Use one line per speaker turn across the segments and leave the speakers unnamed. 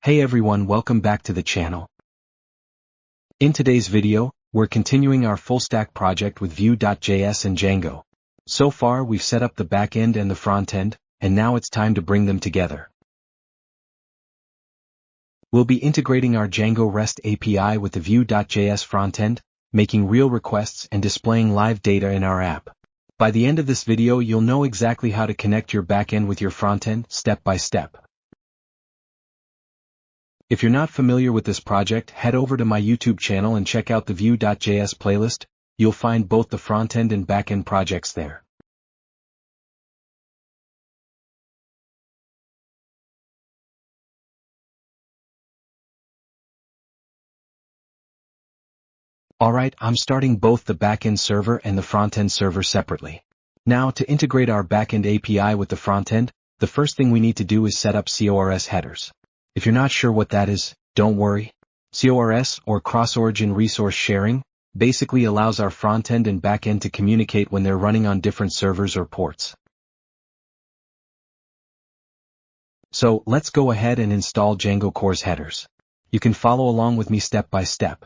Hey everyone, welcome back to the channel. In today's video, we're continuing our full stack project with Vue.js and Django. So far we've set up the backend and the frontend, and now it's time to bring them together. We'll be integrating our Django REST API with the Vue.js frontend, making real requests and displaying live data in our app. By the end of this video you'll know exactly how to connect your backend with your frontend, step by step. If you're not familiar with this project, head over to my YouTube channel and check out the Vue.js playlist. You'll find both the frontend and backend projects there. Alright, I'm starting both the backend server and the frontend server separately. Now, to integrate our backend API with the frontend, the first thing we need to do is set up CORS headers. If you're not sure what that is, don't worry. CORS, or cross-origin resource sharing, basically allows our frontend and backend to communicate when they're running on different servers or ports. So, let's go ahead and install Django CORS headers. You can follow along with me step by step.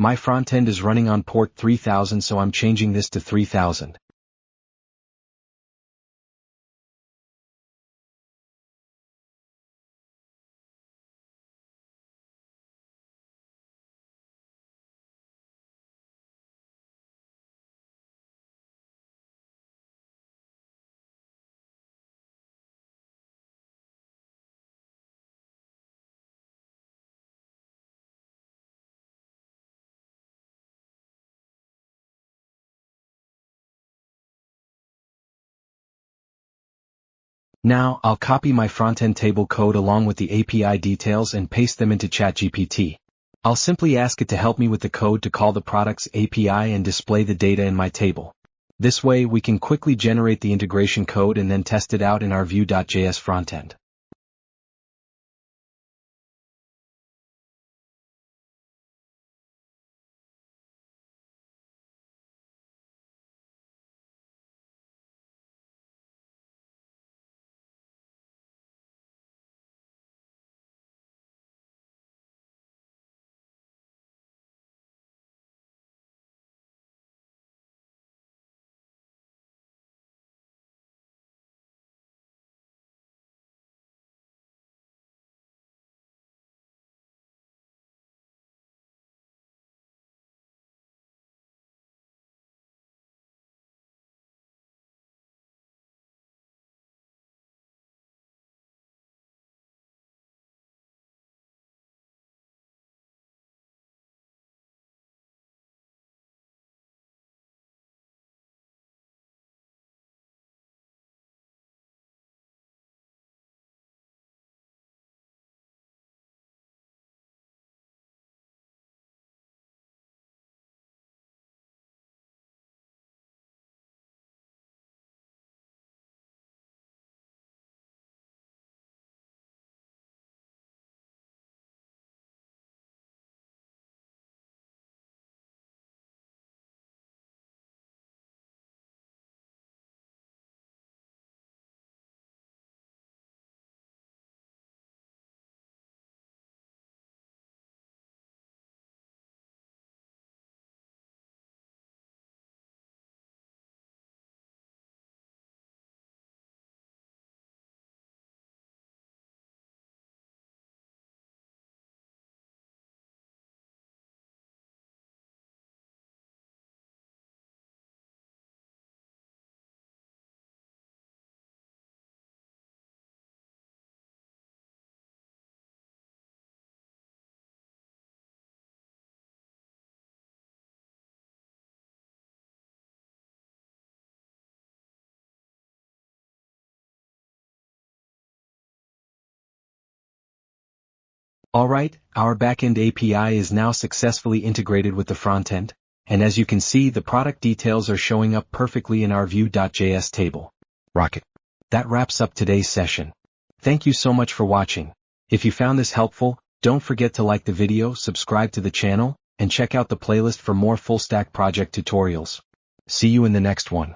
My frontend is running on port 3000, so I'm changing this to 3000. Now, I'll copy my frontend table code along with the API details and paste them into ChatGPT. I'll simply ask it to help me with the code to call the product's API and display the data in my table. This way we can quickly generate the integration code and then test it out in our Vue.js frontend. Alright, our backend API is now successfully integrated with the frontend, and as you can see the product details are showing up perfectly in our Vue.js table. Rocket. That wraps up today's session. Thank you so much for watching. If you found this helpful, don't forget to like the video, subscribe to the channel, and check out the playlist for more full stack project tutorials. See you in the next one.